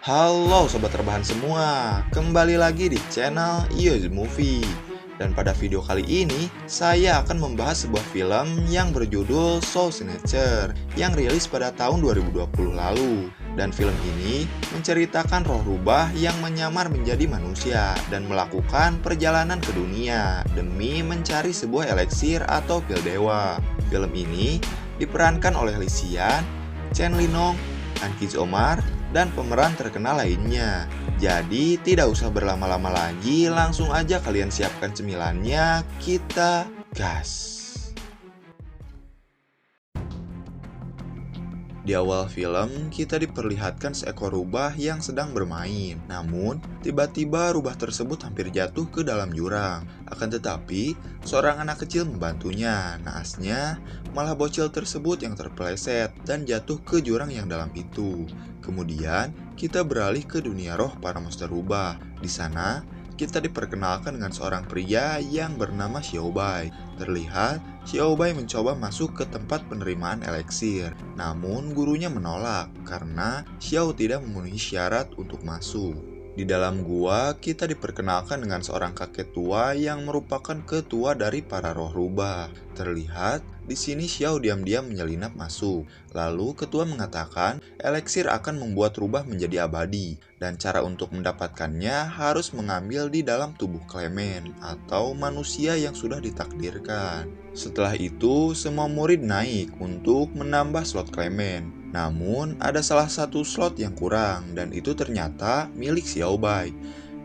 Halo sobat rebahan semua, kembali lagi di channel Iyo The Movie. Dan pada video kali ini, saya akan membahas sebuah film yang berjudul Soul Snatcher yang rilis pada tahun 2020 lalu. Dan film ini menceritakan roh rubah yang menyamar menjadi manusia dan melakukan perjalanan ke dunia demi mencari sebuah eliksir atau pil dewa. Film ini diperankan oleh Lee Sian, Chen Linong, Ankiz Omar, dan pemeran terkenal lainnya. Jadi tidak usah berlama-lama lagi, langsung aja kalian siapkan cemilannya, kita gas. Di awal film, kita diperlihatkan seekor rubah yang sedang bermain. Namun, tiba-tiba rubah tersebut hampir jatuh ke dalam jurang. Akan tetapi, seorang anak kecil membantunya. Naasnya, malah bocil tersebut yang terpeleset dan jatuh ke jurang yang dalam itu. Kemudian, kita beralih ke dunia roh para monster rubah. Di sana, kita diperkenalkan dengan seorang pria yang bernama Xiaobai. Terlihat, Xiaobai mencoba masuk ke tempat penerimaan eliksir. Namun, gurunya menolak karena Xiao tidak memenuhi syarat untuk masuk. Di dalam gua, kita diperkenalkan dengan seorang kakek tua yang merupakan ketua dari para roh rubah. Terlihat, di sini Xiao diam-diam menyelinap masuk. Lalu ketua mengatakan, eliksir akan membuat rubah menjadi abadi, dan cara untuk mendapatkannya harus mengambil di dalam tubuh Clement atau manusia yang sudah ditakdirkan. Setelah itu, semua murid naik untuk menambah slot Clement. Namun, ada salah satu slot yang kurang, dan itu ternyata milik Xiaobai.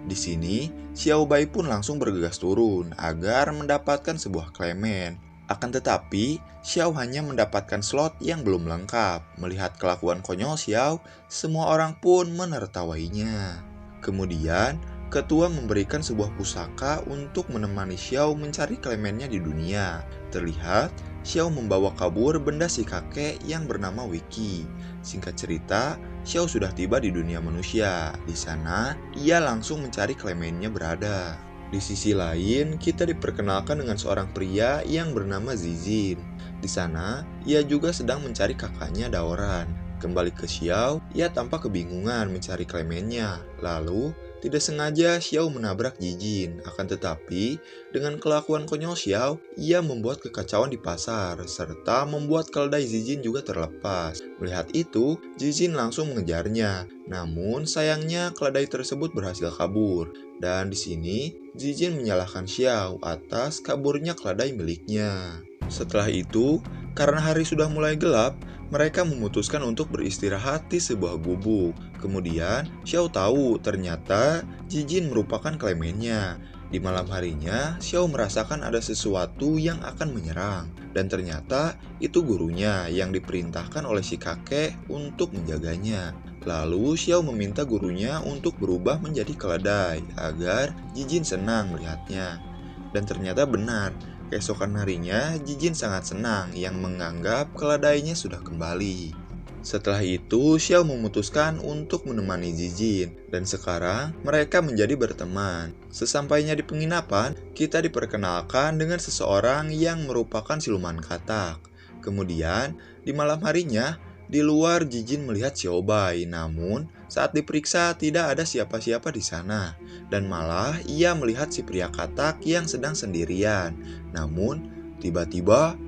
Di sini, Xiaobai pun langsung bergegas turun agar mendapatkan sebuah Clement. Akan tetapi, Xiao hanya mendapatkan slot yang belum lengkap. Melihat kelakuan konyol Xiao, semua orang pun menertawainya. Kemudian, ketua memberikan sebuah pusaka untuk menemani Xiao mencari Clementnya di dunia. Terlihat, Xiao membawa kabur benda si kakek yang bernama Wiki. Singkat cerita, Xiao sudah tiba di dunia manusia. Di sana, ia langsung mencari Clementnya berada. Di sisi lain, kita diperkenalkan dengan seorang pria yang bernama Zizin. Di sana, ia juga sedang mencari kakaknya Daoran. Kembali ke Xiao, ia tampak kebingungan mencari Clementnya. Lalu, tidak sengaja Xiao menabrak Jijin. Akan tetapi, dengan kelakuan konyol Xiao, ia membuat kekacauan di pasar, serta membuat keledai Jijin juga terlepas. Melihat itu, Jijin langsung mengejarnya. Namun, sayangnya keledai tersebut berhasil kabur. Dan di sini, Jijin menyalahkan Xiao atas kaburnya keledai miliknya. Setelah itu, karena hari sudah mulai gelap, mereka memutuskan untuk beristirahat di sebuah gubuk. Kemudian, Xiao tahu ternyata Jijin merupakan Clementnya. Di malam harinya, Xiao merasakan ada sesuatu yang akan menyerang. Dan ternyata itu gurunya yang diperintahkan oleh si kakek untuk menjaganya. Lalu Xiao meminta gurunya untuk berubah menjadi keledai agar Jijin senang melihatnya. Dan ternyata benar. Keesokan harinya, Jijin sangat senang yang menganggap keledainya sudah kembali. Setelah itu, Xiao memutuskan untuk menemani Jijin, dan sekarang mereka menjadi berteman. Sesampainya di penginapan, kita diperkenalkan dengan seseorang yang merupakan siluman katak. Kemudian, di malam harinya, di luar Jijin melihat Xiaobai, namun saat diperiksa tidak ada siapa-siapa di sana. Dan malah ia melihat si pria katak yang sedang sendirian. Namun, tiba-tiba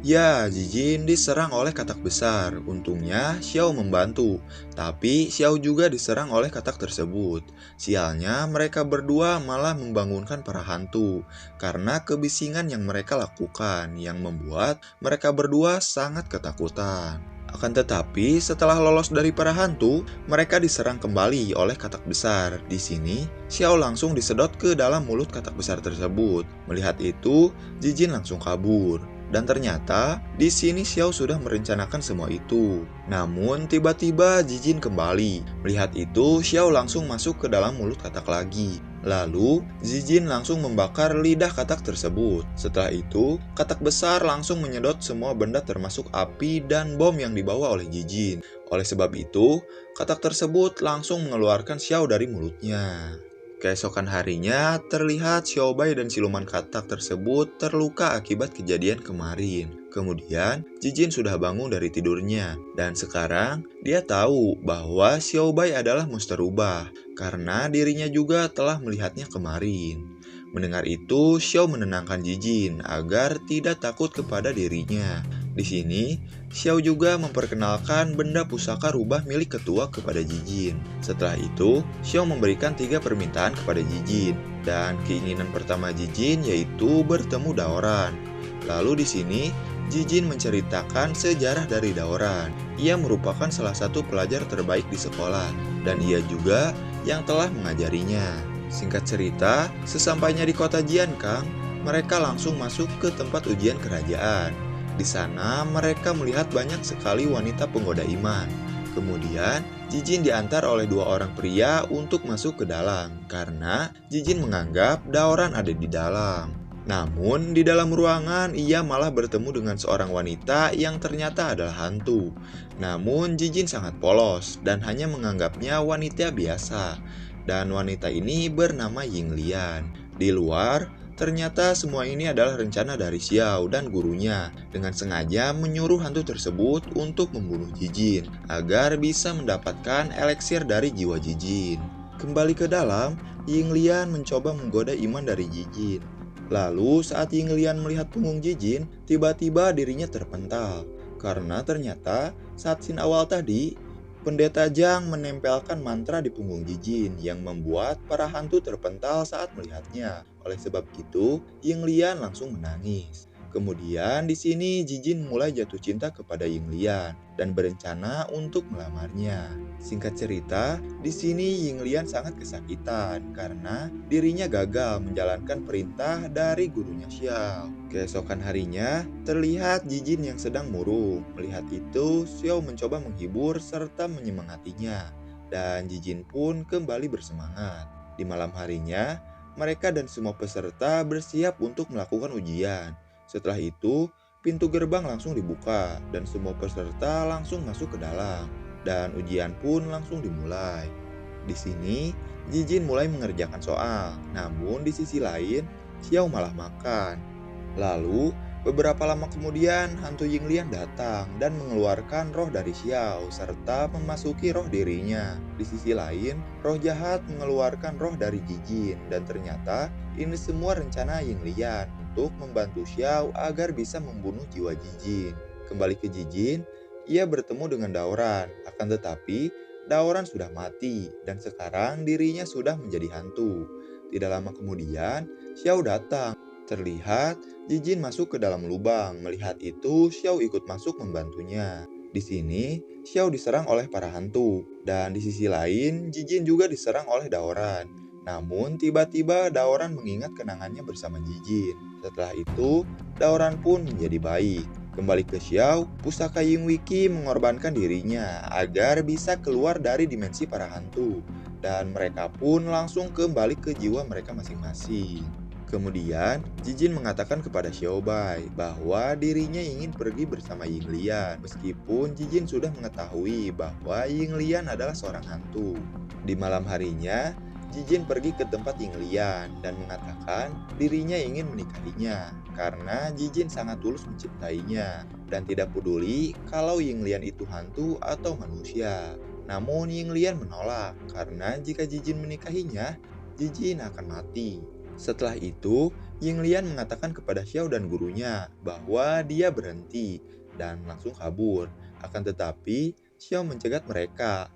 ya, Jijin diserang oleh katak besar. Untungnya, Xiao membantu. Tapi, Xiao juga diserang oleh katak tersebut. Sialnya, mereka berdua malah membangunkan para hantu. Karena kebisingan yang mereka lakukan, yang membuat mereka berdua sangat ketakutan. Akan tetapi, setelah lolos dari para hantu, mereka diserang kembali oleh katak besar. Di sini, Xiao langsung disedot ke dalam mulut katak besar tersebut. Melihat itu, Jijin langsung kabur. Dan ternyata, di sini Xiao sudah merencanakan semua itu. Namun, tiba-tiba Jijin kembali. Melihat itu, Xiao langsung masuk ke dalam mulut katak lagi. Lalu, Jijin langsung membakar lidah katak tersebut. Setelah itu, katak besar langsung menyedot semua benda termasuk api dan bom yang dibawa oleh Jijin. Oleh sebab itu, katak tersebut langsung mengeluarkan Xiao dari mulutnya. Keesokan harinya, terlihat Xiaobai dan siluman katak tersebut terluka akibat kejadian kemarin. Kemudian, Jijin sudah bangun dari tidurnya, dan sekarang dia tahu bahwa Xiaobai adalah monster rubah, karena dirinya juga telah melihatnya kemarin. Mendengar itu, Xiao menenangkan Jijin agar tidak takut kepada dirinya. Di sini, Xiao juga memperkenalkan benda pusaka rubah milik ketua kepada Jijin. Setelah itu, Xiao memberikan 3 permintaan kepada Jijin, dan keinginan pertama Jijin yaitu bertemu Daoran. Lalu di sini, Jijin menceritakan sejarah dari Daoran. Ia merupakan salah satu pelajar terbaik di sekolah, dan ia juga yang telah mengajarinya. Singkat cerita, sesampainya di kota Jiankang, mereka langsung masuk ke tempat ujian kerajaan. Di sana, mereka melihat banyak sekali wanita penggoda iman. Kemudian, Jijin diantar oleh 2 orang pria untuk masuk ke dalam, karena Jijin menganggap Daoran ada di dalam. Namun, di dalam ruangan, ia malah bertemu dengan seorang wanita yang ternyata adalah hantu. Namun, Jijin sangat polos dan hanya menganggapnya wanita biasa. Dan wanita ini bernama Yinglian. Di luar, ternyata semua ini adalah rencana dari Xiao dan gurunya dengan sengaja menyuruh hantu tersebut untuk membunuh Jijin agar bisa mendapatkan eliksir dari jiwa Jijin. Kembali ke dalam, Yinglian mencoba menggoda iman dari Jijin. Lalu saat Yinglian melihat punggung Jijin, tiba-tiba dirinya terpental. Karena ternyata saat scene awal tadi, Pendeta Zhang menempelkan mantra di punggung Jijin yang membuat para hantu terpental saat melihatnya. Oleh sebab itu, Yinglian langsung menangis. Kemudian di sini Jijin mulai jatuh cinta kepada Yinglian dan berencana untuk melamarnya. Singkat cerita, di sini Yinglian sangat kesakitan karena dirinya gagal menjalankan perintah dari gurunya Xiao. Keesokan harinya, terlihat Jijin yang sedang murung. Melihat itu, Xiao mencoba menghibur serta menyemangatinya, dan Jijin pun kembali bersemangat. Di malam harinya, mereka dan semua peserta bersiap untuk melakukan ujian. Setelah itu, pintu gerbang langsung dibuka, dan semua peserta langsung masuk ke dalam. Dan ujian pun langsung dimulai. Di sini, Jijin mulai mengerjakan soal, namun di sisi lain, Xiao malah makan. Lalu, beberapa lama kemudian, hantu Yinglian datang dan mengeluarkan roh dari Xiao serta memasuki roh dirinya. Di sisi lain, roh jahat mengeluarkan roh dari Jijin dan ternyata ini semua rencana Yinglian untuk membantu Xiao agar bisa membunuh jiwa Jijin. Kembali ke Jijin, ia bertemu dengan Daoran, akan tetapi Daoran sudah mati dan sekarang dirinya sudah menjadi hantu. Tidak lama kemudian, Xiao datang. Terlihat Jijin masuk ke dalam lubang. Melihat itu, Xiao ikut masuk membantunya. Di sini, Xiao diserang oleh para hantu, dan di sisi lain, Jijin juga diserang oleh Daoran. Namun, tiba-tiba Daoran mengingat kenangannya bersama Jijin. Setelah itu, Daoran pun menjadi baik. Kembali ke Xiao, pusaka Yingwiki mengorbankan dirinya agar bisa keluar dari dimensi para hantu. Dan mereka pun langsung kembali ke jiwa mereka masing-masing. Kemudian, Jijin mengatakan kepada Xiaobai bahwa dirinya ingin pergi bersama Yinglian, meskipun Jijin sudah mengetahui bahwa Yinglian adalah seorang hantu. Di malam harinya, Jijin pergi ke tempat Yinglian dan mengatakan dirinya ingin menikahinya karena Jijin sangat tulus mencintainya dan tidak peduli kalau Yinglian itu hantu atau manusia. Namun Yinglian menolak karena jika Jijin menikahinya, Jijin akan mati. Setelah itu, Yinglian mengatakan kepada Xiao dan gurunya bahwa dia berhenti dan langsung kabur. Akan tetapi, Xiao mencegat mereka.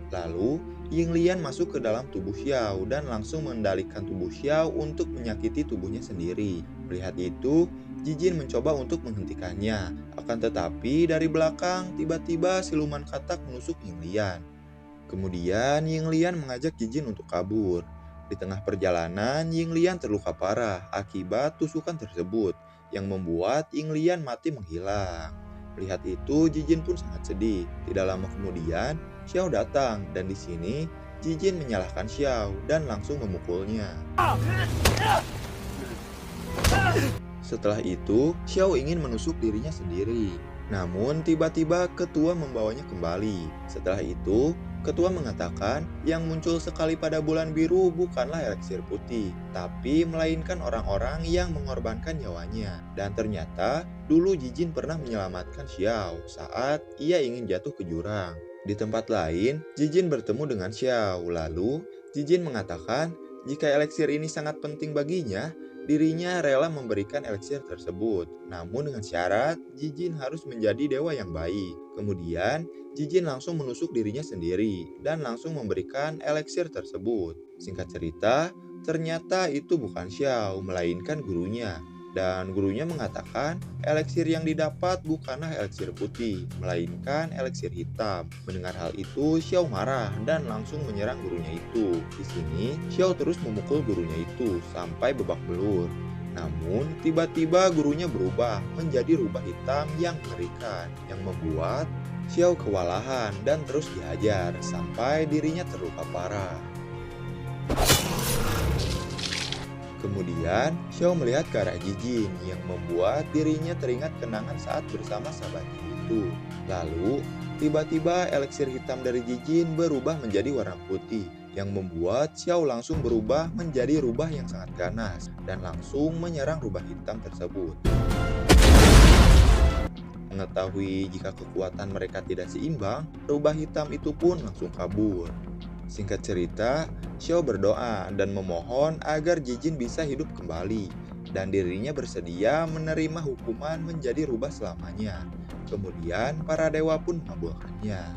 Lalu, Yinglian masuk ke dalam tubuh Xiao dan langsung mengendalikan tubuh Xiao untuk menyakiti tubuhnya sendiri. Melihat itu, Jijin mencoba untuk menghentikannya. Akan tetapi, dari belakang, tiba-tiba siluman katak menusuk Yinglian. Kemudian Yinglian mengajak Jijin untuk kabur. Di tengah perjalanan, Yinglian terluka parah akibat tusukan tersebut yang membuat Yinglian mati menghilang. Melihat itu, Jijin pun sangat sedih. Tidak lama kemudian, Xiao datang dan di sini Jijin menyalahkan Xiao dan langsung memukulnya. Setelah itu, Xiao ingin menusuk dirinya sendiri. Namun tiba-tiba ketua membawanya kembali. Setelah itu, Ketua mengatakan yang muncul sekali pada bulan biru bukanlah eliksir putih, tapi melainkan orang-orang yang mengorbankan nyawanya. Dan ternyata dulu Jijin pernah menyelamatkan Xiao saat ia ingin jatuh ke jurang. Di tempat lain, Jijin bertemu dengan Xiao. Lalu, Jijin mengatakan jika eliksir ini sangat penting baginya, dirinya rela memberikan eliksir tersebut. Namun dengan syarat, Jijin harus menjadi dewa yang baik. Kemudian, Jijin langsung menusuk dirinya sendiri dan langsung memberikan eliksir tersebut. Singkat cerita, ternyata itu bukan Xiao, melainkan gurunya. Dan gurunya mengatakan eliksir yang didapat bukanlah eliksir putih, melainkan eliksir hitam. Mendengar hal itu, Xiao marah dan langsung menyerang gurunya itu. Di sini, Xiao terus memukul gurunya itu sampai babak belur. Namun, tiba-tiba gurunya berubah menjadi rubah hitam yang mengerikan, yang membuat Xiao kewalahan dan terus dihajar sampai dirinya terluka parah. Kemudian, Xiao melihat ke arah Jijin yang membuat dirinya teringat kenangan saat bersama sahabatnya itu. Lalu, tiba-tiba eliksir hitam dari Jijin berubah menjadi warna putih yang membuat Xiao langsung berubah menjadi rubah yang sangat ganas dan langsung menyerang rubah hitam tersebut. Mengetahui jika kekuatan mereka tidak seimbang, rubah hitam itu pun langsung kabur. Singkat cerita, Xiao berdoa dan memohon agar Jijin bisa hidup kembali dan dirinya bersedia menerima hukuman menjadi rubah selamanya. Kemudian para dewa pun mengabulkannya.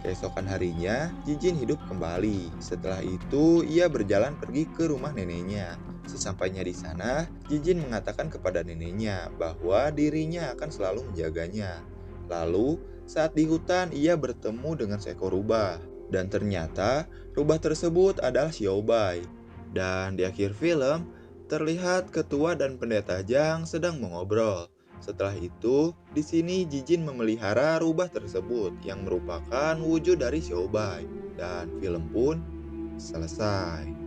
Keesokan harinya, Jijin hidup kembali. Setelah itu, ia berjalan pergi ke rumah neneknya. Sesampainya di sana, Jijin mengatakan kepada neneknya bahwa dirinya akan selalu menjaganya. Lalu, saat di hutan, ia bertemu dengan seekor rubah. Dan ternyata, rubah tersebut adalah Xiaobai. Dan di akhir film, terlihat ketua dan pendeta Zhang sedang mengobrol. Setelah itu, di sini Jijin memelihara rubah tersebut yang merupakan wujud dari Xiaobai. Dan film pun selesai.